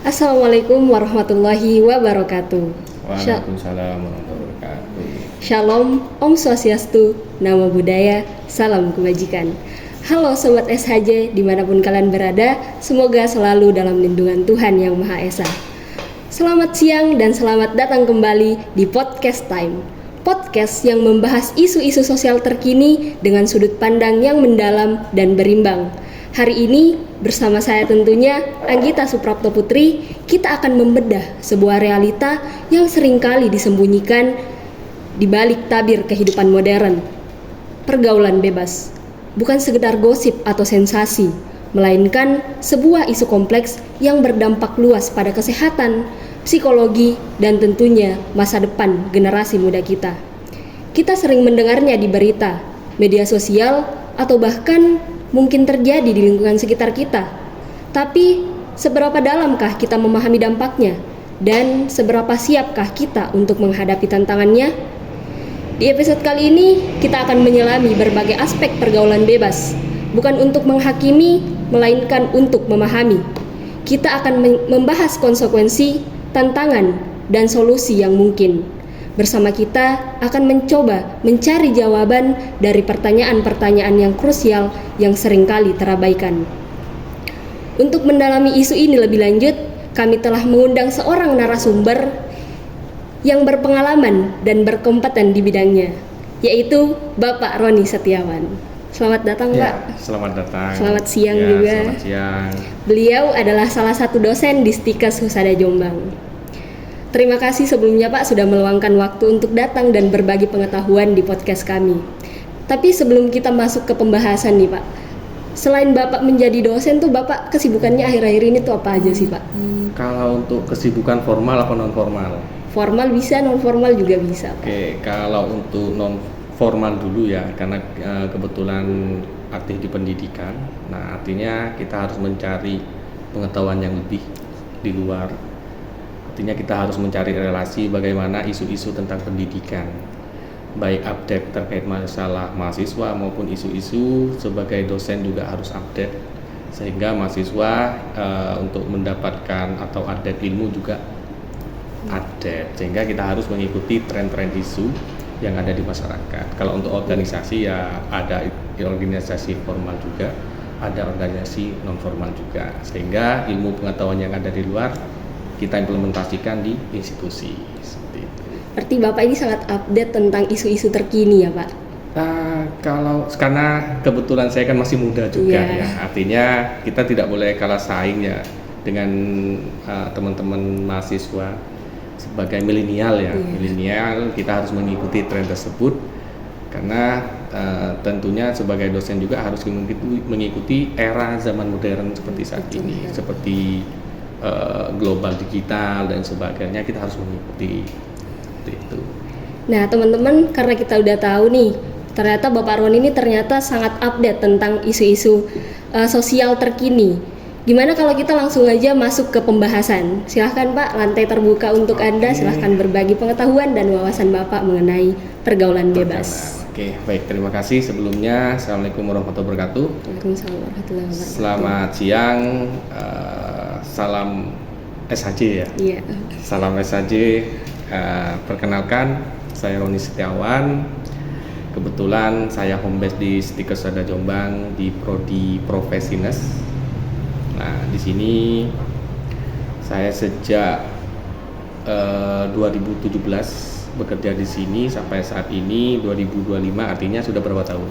Assalamualaikum warahmatullahi wabarakatuh. Waalaikumsalam warahmatullahi wabarakatuh. Shalom, Om Swastiastu, Namo Buddhaya, Salam Kebajikan. Halo Sobat SHJ dimanapun kalian berada, semoga selalu dalam lindungan Tuhan Yang Maha Esa. Selamat siang dan selamat datang kembali di Podcast Time. Podcast yang membahas isu-isu sosial terkini dengan sudut pandang yang mendalam dan berimbang. Hari ini bersama saya tentunya Anggita Suprapto Putri, kita akan membedah sebuah realita yang seringkali disembunyikan di balik tabir kehidupan modern. Pergaulan bebas bukan sekedar gosip atau sensasi, melainkan sebuah isu kompleks yang berdampak luas pada kesehatan, psikologi, dan tentunya masa depan generasi muda kita. Kita sering mendengarnya di berita, media sosial, atau bahkan mungkin terjadi di lingkungan sekitar kita. Tapi, seberapa dalamkah kita memahami dampaknya? Dan seberapa siapkah kita untuk menghadapi tantangannya? Di episode kali ini, kita akan menyelami berbagai aspek pergaulan bebas. Bukan untuk menghakimi, melainkan untuk memahami. Kita akan membahas konsekuensi, tantangan, dan solusi yang mungkin. Bersama kita akan mencoba mencari jawaban dari pertanyaan-pertanyaan yang krusial yang seringkali terabaikan. Untuk mendalami isu ini lebih lanjut, kami telah mengundang seorang narasumber yang berpengalaman dan berkompeten di bidangnya, yaitu Bapak Roni Setiawan. Selamat datang, Pak. Selamat datang. Selamat siang juga. Selamat siang. Beliau adalah salah satu dosen di Stikes Husada Jombang. Terima kasih sebelumnya Pak sudah meluangkan waktu untuk datang dan berbagi pengetahuan di podcast kami. Tapi sebelum kita masuk ke pembahasan nih Pak, selain Bapak menjadi dosen tuh Bapak kesibukannya akhir-akhir ini tuh apa aja sih Pak? Kalau untuk kesibukan formal atau non formal? Formal bisa, non formal juga bisa Pak. Oke, kalau untuk non formal dulu ya, karena kebetulan aktif di pendidikan. Nah, artinya kita harus mencari pengetahuan yang lebih di luar. Artinya kita harus mencari relasi bagaimana isu-isu tentang pendidikan, baik update terkait masalah mahasiswa maupun isu-isu sebagai dosen juga harus update, sehingga mahasiswa untuk mendapatkan atau update ilmu juga update, sehingga kita harus mengikuti tren-tren isu yang ada di masyarakat. Kalau untuk organisasi ya ada organisasi formal juga, ada organisasi non formal juga, sehingga ilmu pengetahuan yang ada di luar kita implementasikan di institusi seperti itu. Berarti Bapak ini sangat update tentang isu-isu terkini ya Pak? Karena kebetulan saya kan masih muda juga ya, artinya kita tidak boleh kalah saing ya dengan teman-teman mahasiswa sebagai milenial ya. Milenial kita harus mengikuti tren tersebut karena tentunya sebagai dosen juga harus mengikuti era zaman modern seperti saat ini, seperti global digital dan sebagainya, kita harus mengikuti itu. Nah teman-teman, karena kita udah tahu nih ternyata Bapak Roni ini ternyata sangat update tentang isu-isu sosial terkini. Gimana kalau kita langsung aja masuk ke pembahasan? Silahkan Pak, lantai terbuka untuk Anda. Silahkan berbagi pengetahuan dan wawasan Bapak mengenai pergaulan bebas. Oke, baik, terima kasih sebelumnya. Assalamualaikum warahmatullahi wabarakatuh. Waalaikumsalam warahmatullahi wabarakatuh. Selamat siang. Salam SHJ ya. Iya. Salam SHJ. Perkenalkan, saya Roni Setiawan. Kebetulan saya home base di Stikes Husada Jombang di prodi Profesines. Nah, di sini saya sejak 2017 bekerja di sini sampai saat ini 2025, artinya sudah berapa tahun?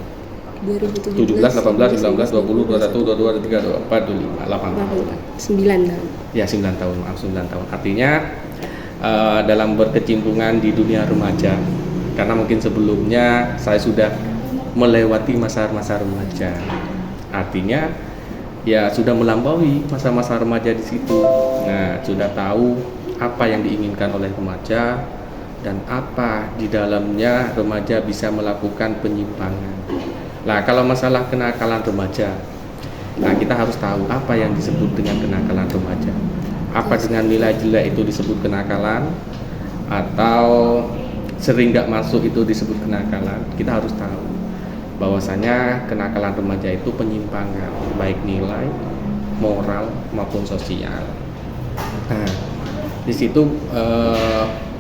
2017, 17, 18, 19, 20, 21, 22, 23, 24, 25, 8 tahun. 9 tahun. Ya, 9 tahun, maaf 9 tahun. Artinya dalam berkecimpungan di dunia remaja, karena mungkin sebelumnya saya sudah melewati masa-masa remaja. Artinya ya sudah melampaui masa-masa remaja di situ. Nah, sudah tahu apa yang diinginkan oleh remaja dan apa di dalamnya remaja bisa melakukan penyimpangan. Nah, kalau masalah kenakalan remaja, nah kita harus tahu apa yang disebut dengan kenakalan remaja. Apa dengan nilai jelek itu disebut kenakalan, atau sering nggak masuk itu disebut kenakalan. Kita harus tahu bahwasanya kenakalan remaja itu penyimpangan baik nilai, moral maupun sosial. Nah, di situ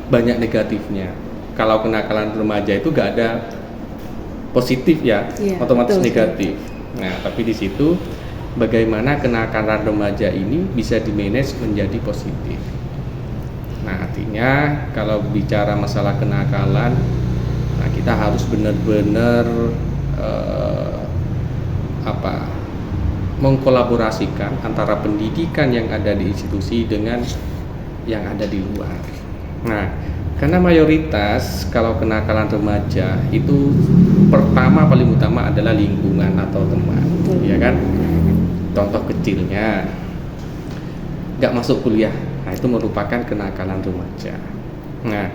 banyak negatifnya. Kalau kenakalan remaja itu gak ada positif ya, Iya, otomatis betul, negatif. Nah, tapi di situ bagaimana kenakalan remaja ini bisa dimanage menjadi positif. Nah, artinya kalau bicara masalah kenakalan, nah kita harus benar-benar mengkolaborasikan antara pendidikan yang ada di institusi dengan yang ada di luar. Nah, karena mayoritas kalau kenakalan remaja itu pertama paling utama adalah lingkungan atau teman, ya kan? Contoh kecilnya nggak masuk kuliah, nah itu merupakan kenakalan remaja. Nah,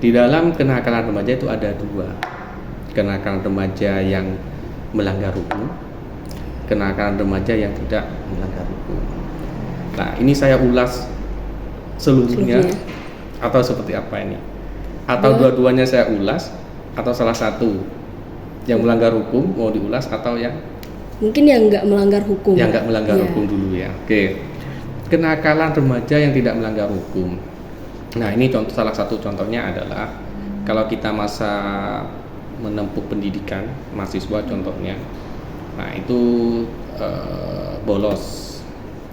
di dalam kenakalan remaja itu ada dua, kenakalan remaja yang melanggar hukum, kenakalan remaja yang tidak melanggar hukum. Nah, ini saya ulas seluruhnya atau seperti apa ini? Atau dua-duanya saya ulas atau salah satu yang melanggar hukum mau diulas atau yang mungkin yang nggak melanggar hukum. Yang nggak melanggar hukum dulu ya. Oke. Kenakalan remaja yang tidak melanggar hukum. Nah, ini salah satu contohnya adalah kalau kita masa menempuh pendidikan mahasiswa contohnya. Nah, itu bolos.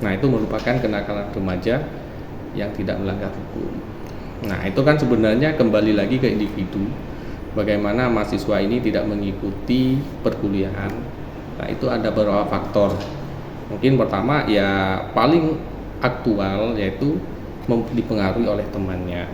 Nah, itu merupakan kenakalan remaja yang tidak melanggar hukum. Nah, itu kan sebenarnya kembali lagi ke individu. Bagaimana mahasiswa ini tidak mengikuti perkuliahan. Nah, itu ada beberapa faktor. Mungkin pertama ya paling aktual yaitu dipengaruhi oleh temannya.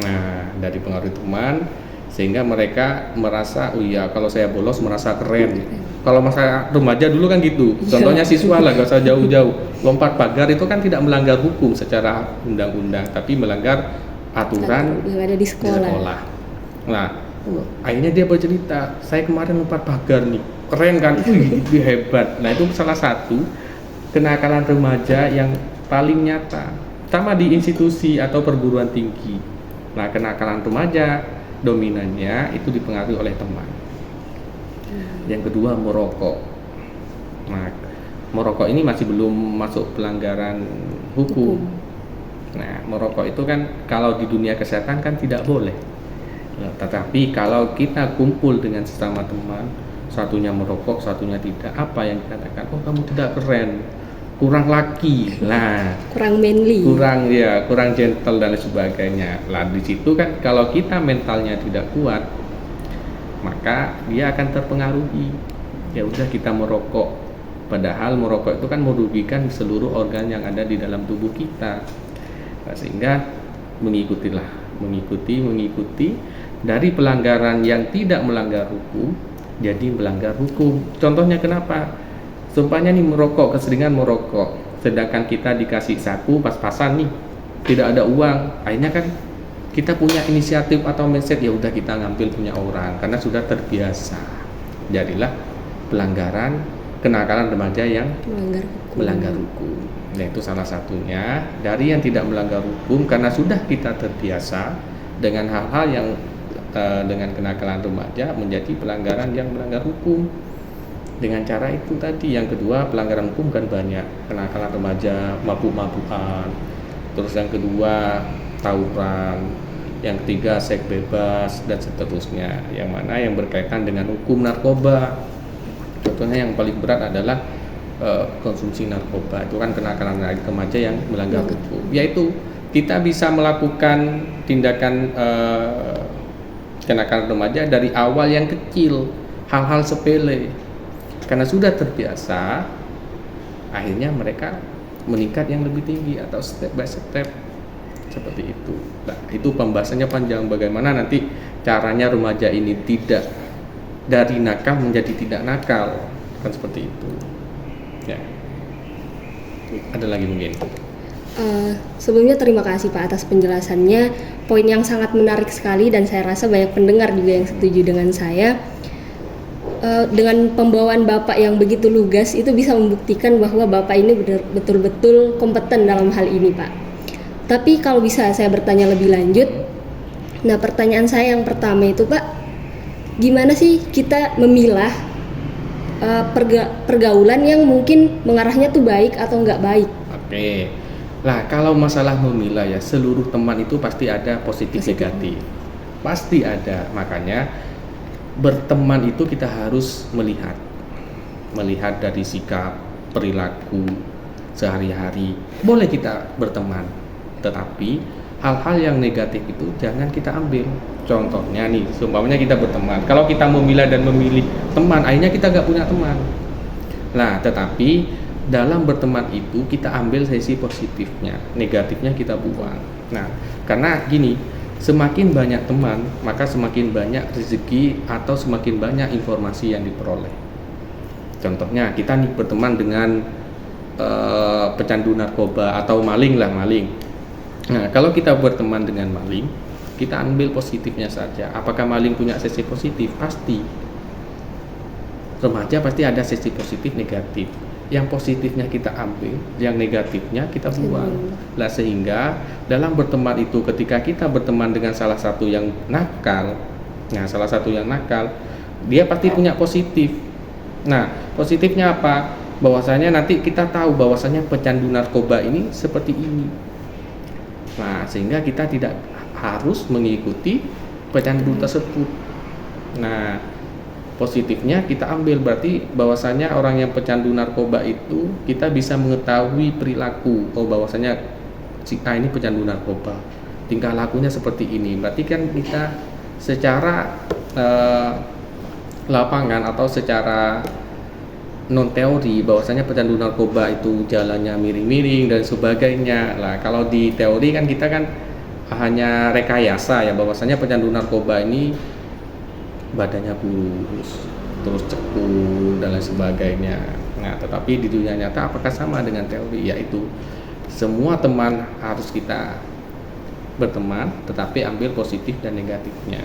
Nah, dari pengaruh teman sehingga mereka merasa, oh iya kalau saya bolos merasa keren. Kalau masa remaja dulu kan gitu. Contohnya siswa lah, gak usah jauh-jauh. Lompat pagar itu kan tidak melanggar hukum secara undang-undang, tapi melanggar aturan yang ada di sekolah. Nah, akhirnya dia bercerita, saya kemarin lompat pagar nih, keren kan? Wih, itu hebat. Nah, itu salah satu kenakalan remaja yang paling nyata. Sama di institusi atau perguruan tinggi. Nah, kenakalan remaja dominannya itu dipengaruhi oleh teman. Yang kedua, merokok. Nah, merokok ini masih belum masuk pelanggaran hukum. Nah, merokok itu kan kalau di dunia kesehatan kan tidak boleh. Nah, tetapi kalau kita kumpul dengan sesama teman, satunya merokok, satunya tidak, apa yang dikatakan? Oh, kamu tidak keren, kurang laki, lah, kurang manly, kurang gentle dan sebagainya. Lah di situ kan kalau kita mentalnya tidak kuat, maka dia akan terpengaruhi. Ya udah kita merokok, padahal merokok itu kan merugikan seluruh organ yang ada di dalam tubuh kita. Nah, sehingga mengikuti dari pelanggaran yang tidak melanggar hukum jadi melanggar hukum. Contohnya kenapa? Sumpahnya nih merokok, keseringan merokok, sedangkan kita dikasih saku pas-pasan nih, tidak ada uang, akhirnya kan kita punya inisiatif atau mindset, ya udah kita ngambil punya orang karena sudah terbiasa. Jadilah pelanggaran kenakalan remaja yang melanggar hukum. Nah, itu salah satunya dari yang tidak melanggar hukum karena sudah kita terbiasa dengan hal-hal yang dengan kenakalan remaja menjadi pelanggaran yang melanggar hukum. Dengan cara itu tadi. Yang kedua, pelanggaran hukum kan banyak, kenakalan remaja, mabuk-mabukan, terus yang kedua tawuran, yang ketiga seks bebas dan seterusnya, yang mana yang berkaitan dengan hukum narkoba. Contohnya yang paling berat adalah konsumsi narkoba, itu kan kenakalan remaja yang melanggar hukum, yaitu kita bisa melakukan tindakan kenakalan remaja dari awal yang kecil, hal-hal sepele. Karena sudah terbiasa, akhirnya mereka meningkat yang lebih tinggi atau step by step seperti itu. Nah, itu pembahasannya panjang, bagaimana nanti caranya remaja ini tidak dari nakal menjadi tidak nakal, kan seperti itu. Ya. Ada lagi mungkin? Sebelumnya terima kasih Pak atas penjelasannya. Poin yang sangat menarik sekali dan saya rasa banyak pendengar juga yang setuju dengan saya. Dengan pembawaan Bapak yang begitu lugas itu bisa membuktikan bahwa Bapak ini betul-betul kompeten dalam hal ini, Pak. Tapi kalau bisa saya bertanya lebih lanjut, nah pertanyaan saya yang pertama itu, Pak, gimana sih kita memilah pergaulan yang mungkin mengarahnya tuh baik atau nggak baik? Oke, Lah kalau masalah memilah ya, seluruh teman itu pasti ada positif negatif, pasti ada. Makanya berteman itu kita harus melihat dari sikap, perilaku sehari-hari. Boleh kita berteman, tetapi hal-hal yang negatif itu jangan kita ambil. Contohnya nih, seumpamanya kita berteman, kalau kita memilah dan memilih teman, akhirnya kita nggak punya teman. Nah, tetapi dalam berteman itu kita ambil sisi positifnya, negatifnya kita buang. Nah, karena gini, semakin banyak teman, maka semakin banyak rezeki atau semakin banyak informasi yang diperoleh. Contohnya kita nih berteman dengan pecandu narkoba atau maling. Nah, kalau kita berteman dengan maling, kita ambil positifnya saja. Apakah maling punya sisi positif? Pasti. Remaja pasti ada sisi positif, negatif. Yang positifnya kita ambil, yang negatifnya kita buang. Lah sehingga dalam berteman itu, ketika kita berteman dengan salah satu yang nakal, dia pasti punya positif. Nah, positifnya apa? Bahwasanya nanti kita tahu bahwasanya pecandu narkoba ini seperti ini. Nah, sehingga kita tidak harus mengikuti pecandu tersebut. Nah, positifnya kita ambil, berarti bahwasanya orang yang pecandu narkoba itu kita bisa mengetahui perilaku. Oh, bahwasanya si A ini pecandu narkoba, tingkah lakunya seperti ini. Berarti kan kita secara lapangan atau secara non teori bahwasanya pecandu narkoba itu jalannya miring-miring dan sebagainya. Lah kalau di teori kan kita kan hanya rekayasa ya, bahwasanya pecandu narkoba ini badannya kurus, terus cekung dan lain sebagainya. Nah, tetapi di dunia nyata apakah sama dengan teori? Yaitu semua teman harus kita berteman, tetapi ambil positif dan negatifnya.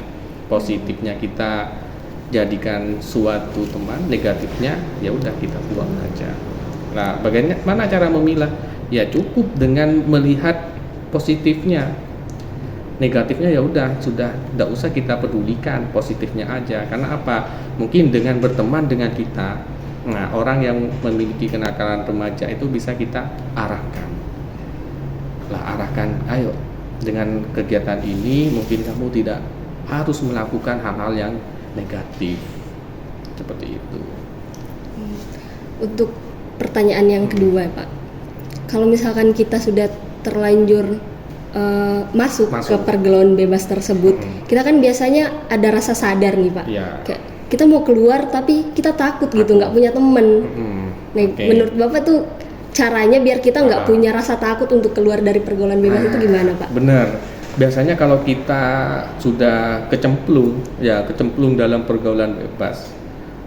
Positifnya kita jadikan suatu teman, negatifnya ya udah kita buang aja. Nah, bagaimana cara memilah? Ya cukup dengan melihat positifnya. Negatifnya ya udah, sudah tidak usah kita pedulikan, positifnya aja. Karena apa? Mungkin dengan berteman dengan kita, nah orang yang memiliki kenakalan remaja itu bisa kita arahkan. Ayo dengan kegiatan ini mungkin kamu tidak harus melakukan hal-hal yang negatif, seperti itu. Untuk pertanyaan yang kedua, Pak, kalau misalkan kita sudah terlanjur masuk ke pergaulan bebas tersebut, kita kan biasanya ada rasa sadar nih, Pak. Ya. Kayak kita mau keluar tapi kita takut gitu, nggak punya temen. Nah, menurut Bapak tuh caranya biar kita nggak punya rasa takut untuk keluar dari pergaulan bebas itu gimana, Pak? Benar. Biasanya kalau kita sudah kecemplung dalam pergaulan bebas,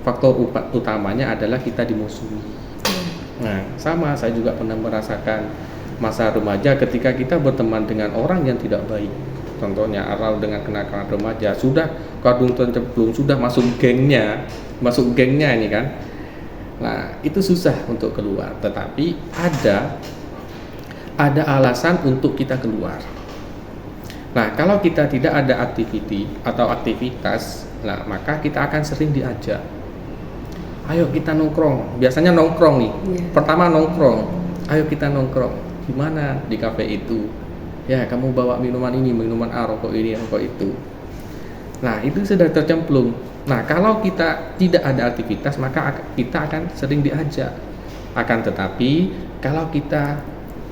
faktor utamanya adalah kita dimusuhi. Nah, sama, saya juga pernah merasakan masa remaja ketika kita berteman dengan orang yang tidak baik. Contohnya atau dengan kenakalan remaja, sudah kadung tercemplung, sudah masuk gengnya ini kan. Nah, itu susah untuk keluar, tetapi ada alasan untuk kita keluar. Nah, kalau kita tidak ada aktivitas, nah maka kita akan sering diajak. Ayo kita nongkrong. Biasanya nongkrong nih. Pertama nongkrong. Ayo kita nongkrong. Di mana? Di kafe itu. Ya, kamu bawa minuman ini, minuman A, rokok ini, rokok itu. Nah, itu sudah tercemplung. Nah, kalau kita tidak ada aktivitas, maka kita akan sering diajak. Akan tetapi, kalau kita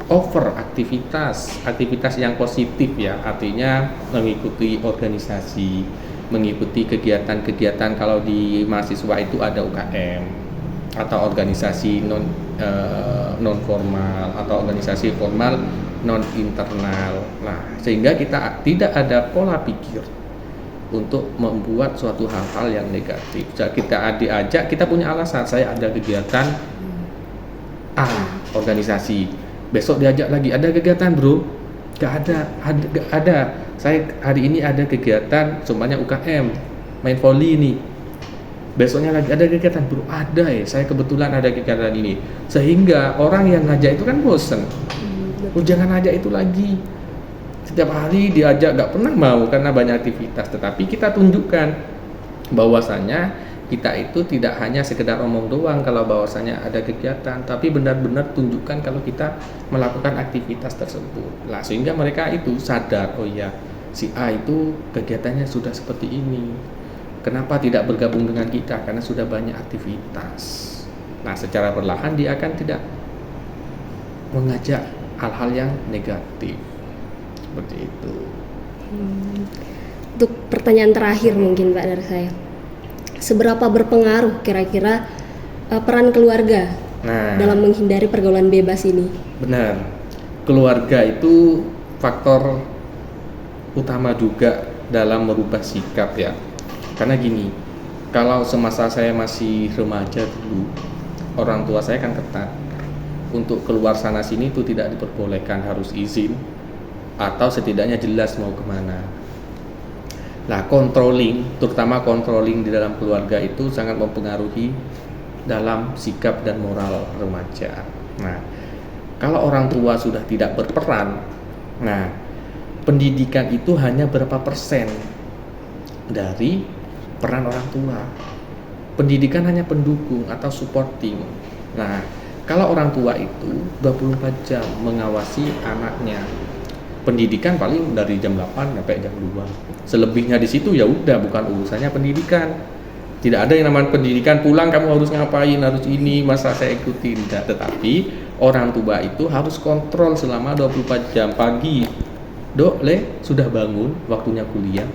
over aktivitas yang positif ya, artinya mengikuti organisasi, mengikuti kegiatan-kegiatan. Kalau di mahasiswa itu ada UKM atau organisasi non formal atau organisasi formal non internal. Nah, sehingga kita tidak ada pola pikir untuk membuat suatu hal-hal yang negatif. Kita diajak, kita punya alasan, saya ada kegiatan A, organisasi. Besok diajak lagi, ada kegiatan bro? Gak ada. Saya hari ini ada kegiatan, semuanya UKM, main volley nih. Besoknya lagi ada kegiatan bro? Ada ya, saya kebetulan ada kegiatan ini. Sehingga orang yang ngajak itu kan bosen. Jangan ajak itu lagi. Setiap hari diajak gak pernah mau karena banyak aktivitas. Tetapi kita tunjukkan bahwasanya kita itu tidak hanya sekedar omong doang kalau bahwasanya ada kegiatan, tapi benar-benar tunjukkan kalau kita melakukan aktivitas tersebut. Nah, sehingga mereka itu sadar, oh ya, si A itu kegiatannya sudah seperti ini. Kenapa tidak bergabung dengan kita? Karena sudah banyak aktivitas. Nah, secara perlahan dia akan tidak mengajak hal-hal yang negatif. Seperti itu. Untuk pertanyaan terakhir mungkin Pak dari saya, seberapa berpengaruh kira-kira peran keluarga dalam menghindari pergaulan bebas ini? Benar, keluarga itu faktor utama juga dalam merubah sikap ya. Karena gini, kalau semasa saya masih remaja dulu, orang tua saya kan ketat. Untuk keluar sana sini itu tidak diperbolehkan, harus izin atau setidaknya jelas mau kemana. Nah, terutama controlling di dalam keluarga itu sangat mempengaruhi dalam sikap dan moral remaja. Nah, kalau orang tua sudah tidak berperan, nah, pendidikan itu hanya berapa persen dari peran orang tua. Pendidikan hanya pendukung atau supporting. Nah, kalau orang tua itu 24 jam mengawasi anaknya, pendidikan paling dari jam 8 sampai jam 2. Selebihnya di situ ya udah, bukan urusannya pendidikan. Tidak ada yang namanya pendidikan pulang kamu harus ngapain, harus ini, masa saya ikutin. Tidak. Tetapi orang tua itu harus kontrol selama 24 jam. Pagi, Dok, sudah bangun, waktunya kuliah.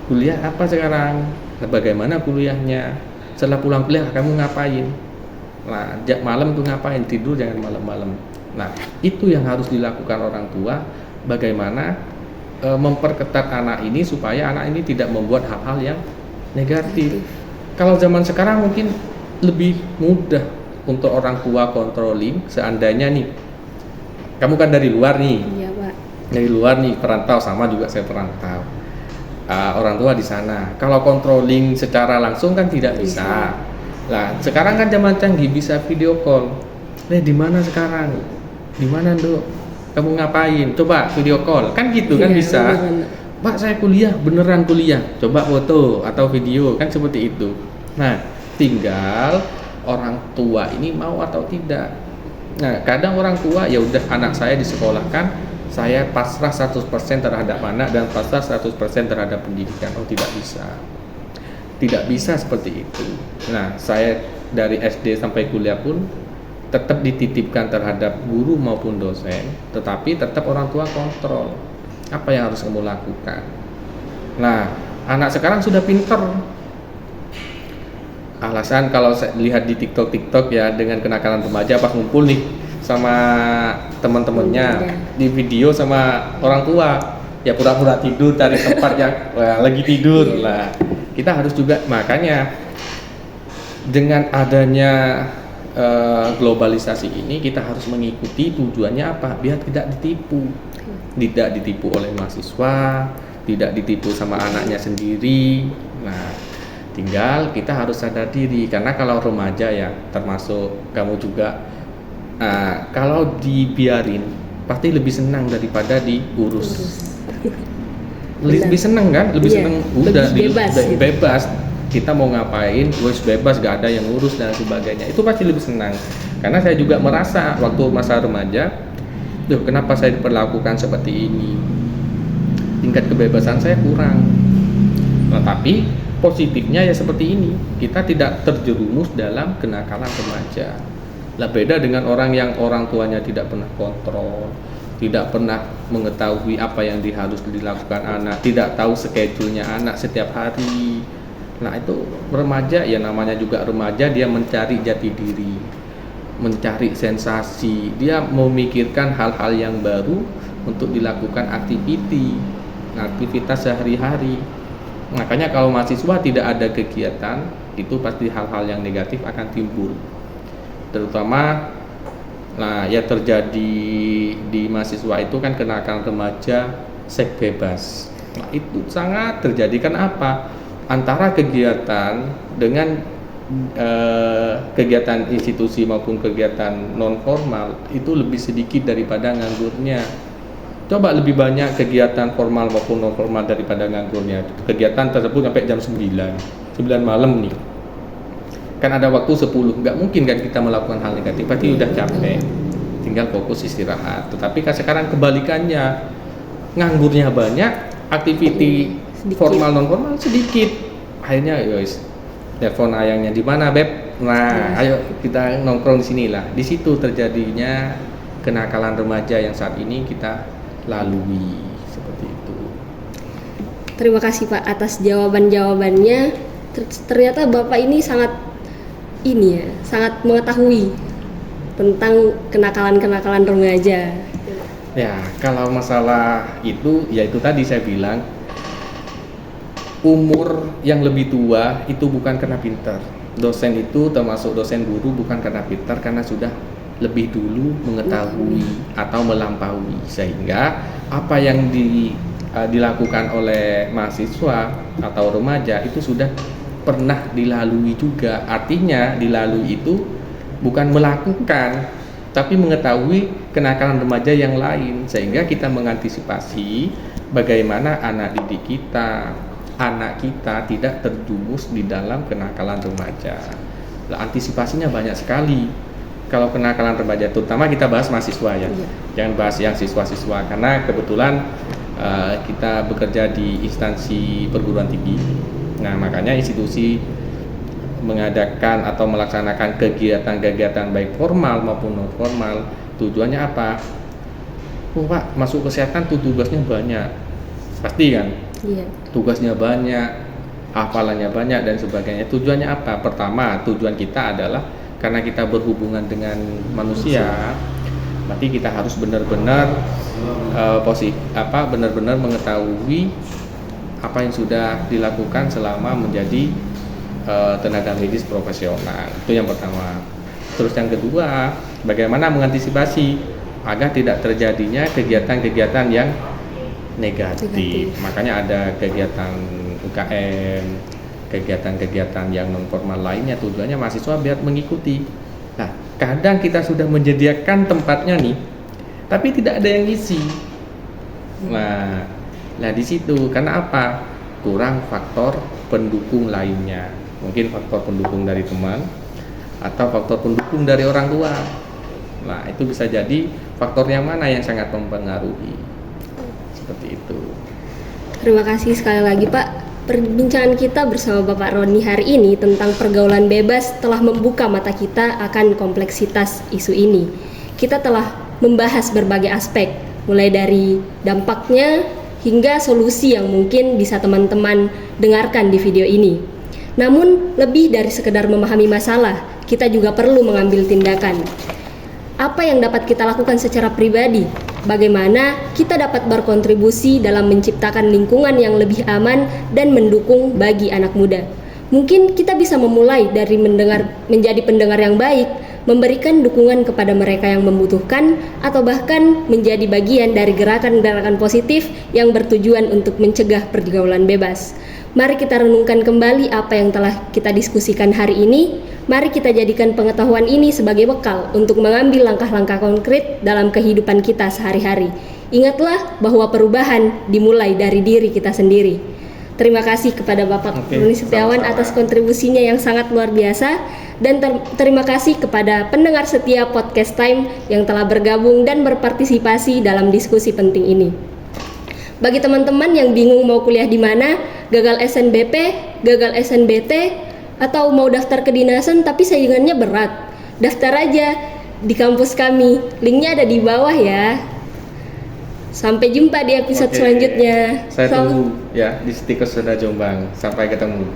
Kuliah apa sekarang? Bagaimana kuliahnya? Setelah pulang kuliah kamu ngapain? Nah, malam tuh ngapain? Tidur jangan malam-malam. Nah, itu yang harus dilakukan orang tua. Bagaimana memperketat anak ini supaya anak ini tidak membuat hal-hal yang negatif. Kalau zaman sekarang mungkin lebih mudah untuk orang tua controlling. Seandainya nih, kamu kan dari luar nih, Iya Pak. Dari luar nih, perantau, sama juga saya perantau. Orang tua di sana. Kalau controlling secara langsung kan tidak bisa. Nah, sekarang kan zaman canggih, bisa video call. Di mana sekarang? Di mana, Dok? Kamu ngapain? Coba video call. Kan gitu kan bisa. Bener-bener. Pak, saya kuliah, beneran kuliah. Coba foto atau video, kan seperti itu. Nah, tinggal orang tua ini mau atau tidak. Nah, kadang orang tua ya udah, anak saya disekolahkan, saya pasrah 100% terhadap anak dan pasrah 100% terhadap pendidikan. Oh, tidak bisa. Tidak bisa seperti itu. Nah, saya dari SD sampai kuliah pun tetap dititipkan terhadap guru maupun dosen, tetapi tetap orang tua kontrol apa yang harus kamu lakukan. Nah, anak sekarang sudah pinter. Alasan kalau saya lihat di TikTok ya, dengan kenakalan remaja pas ngumpul nih sama teman-temannya di video sama orang tua, ya pura-pura tidur cari tempat yang lagi tidur lah. Kita harus juga, makanya dengan adanya globalisasi ini kita harus mengikuti, tujuannya apa? Biar tidak ditipu. Tidak ditipu oleh mahasiswa, tidak ditipu sama anaknya sendiri. Nah, tinggal kita harus sadar diri, karena kalau remaja ya, termasuk kamu juga, kalau dibiarin pasti lebih senang daripada diurus. Lebih senang kan? Lebih senang udah bebas. Kita mau ngapain, wes bebas, gak ada yang ngurus dan sebagainya. Itu pasti lebih senang. Karena saya juga merasa waktu masa remaja, kenapa saya diperlakukan seperti ini? Tingkat kebebasan saya kurang. Nah, tapi positifnya ya seperti ini, kita tidak terjerumus dalam kenakalan remaja. Lah, beda dengan orang yang orang tuanya tidak pernah kontrol, tidak pernah mengetahui apa yang harus dilakukan anak, tidak tahu schedule-nya anak setiap hari. Nah, itu remaja ya, namanya juga remaja, dia mencari jati diri, mencari sensasi, dia memikirkan hal-hal yang baru untuk dilakukan aktivitas sehari-hari. Makanya kalau mahasiswa tidak ada kegiatan, itu pasti hal-hal yang negatif akan timbul. Terutama ya terjadi di mahasiswa itu kan kenakalan remaja seks bebas. Nah, itu sangat terjadi. Kan apa? Antara kegiatan dengan kegiatan institusi maupun kegiatan non formal itu lebih sedikit daripada nganggurnya. Coba lebih banyak kegiatan formal maupun non formal daripada nganggurnya. Kegiatan tersebut sampai jam 9 malam nih. kan ada waktu 10, nggak mungkin kan kita melakukan hal negatif, pasti udah capek, tinggal fokus istirahat. Tetapi kan sekarang kebalikannya, nganggurnya banyak, aktiviti Sedikit. formal non formal sedikit, akhirnya guys telepon ayangnya di mana beb, nah ayo kita nongkrong di sini lah. Di situ terjadinya kenakalan remaja yang saat ini kita lalui seperti itu. Terima kasih Pak atas jawaban-jawabannya. Ternyata Bapak ini sangat sangat mengetahui tentang kenakalan-kenakalan remaja. Ya, kalau masalah itu, ya itu tadi saya bilang, umur yang lebih tua itu bukan karena pintar. Dosen itu termasuk dosen guru bukan karena pintar, karena sudah lebih dulu mengetahui atau melampaui, sehingga apa yang dilakukan oleh mahasiswa atau remaja itu sudah pernah dilalui juga. Artinya dilalui itu bukan melakukan, tapi mengetahui kenakalan remaja yang lain, sehingga kita mengantisipasi bagaimana anak didik kita, anak kita tidak terjumus di dalam kenakalan remaja. Nah, antisipasinya banyak sekali. Kalau kenakalan remaja, terutama kita bahas mahasiswa ya, jangan bahas yang siswa-siswa, karena kebetulan kita bekerja di instansi perguruan tinggi. Nah, makanya institusi mengadakan atau melaksanakan kegiatan-kegiatan baik formal maupun non formal. Tujuannya apa? Pak, masuk kesehatan tuh tugasnya banyak, pasti kan? Iya. Tugasnya banyak, hafalannya banyak dan sebagainya. Tujuannya apa? Pertama, tujuan kita adalah karena kita berhubungan dengan manusia, berarti kita harus benar-benar benar-benar mengetahui apa yang sudah dilakukan selama menjadi tenaga medis profesional. Itu yang pertama. Terus yang kedua, bagaimana mengantisipasi agar tidak terjadinya kegiatan-kegiatan yang negatif. Makanya ada kegiatan UKM, kegiatan-kegiatan yang non formal lainnya, tujuannya mahasiswa biar mengikuti. Nah, kadang kita sudah menyediakan tempatnya nih, tapi tidak ada yang isi. Nah di situ karena apa? Kurang faktor pendukung lainnya. Mungkin faktor pendukung dari teman atau faktor pendukung dari orang tua. Nah, itu bisa jadi faktor yang mana yang sangat mempengaruhi. Seperti itu. Terima kasih sekali lagi Pak. Perbincangan kita bersama Bapak Roni hari ini tentang pergaulan bebas telah membuka mata kita akan kompleksitas isu ini. Kita telah membahas berbagai aspek, mulai dari dampaknya hingga solusi yang mungkin bisa teman-teman dengarkan di video ini. Namun, lebih dari sekedar memahami masalah, kita juga perlu mengambil tindakan. Apa yang dapat kita lakukan secara pribadi? Bagaimana kita dapat berkontribusi dalam menciptakan lingkungan yang lebih aman dan mendukung bagi anak muda? Mungkin kita bisa memulai dari menjadi pendengar yang baik, memberikan dukungan kepada mereka yang membutuhkan, atau bahkan menjadi bagian dari gerakan-gerakan positif yang bertujuan untuk mencegah pergaulan bebas. Mari kita renungkan kembali apa yang telah kita diskusikan hari ini. Mari kita jadikan pengetahuan ini sebagai bekal untuk mengambil langkah-langkah konkret dalam kehidupan kita sehari-hari. Ingatlah bahwa perubahan dimulai dari diri kita sendiri. Terima kasih kepada Bapak Roni Setiawan atas kontribusinya yang sangat luar biasa, dan terima kasih kepada pendengar setia Podcast Time yang telah bergabung dan berpartisipasi dalam diskusi penting ini. Bagi teman-teman yang bingung mau kuliah di mana, gagal SNBP, gagal SNBT, atau mau daftar kedinasan tapi saingannya berat, daftar aja di kampus kami. Linknya ada di bawah ya. Sampai jumpa di episode selanjutnya. Saya tunggu ya di Stikers Soda Jombang. Sampai ketemu.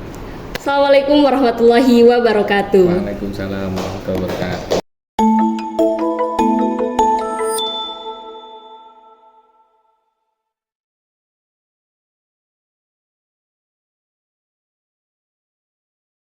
Assalamualaikum warahmatullahi wabarakatuh. Waalaikumsalam warahmatullahi wabarakatuh.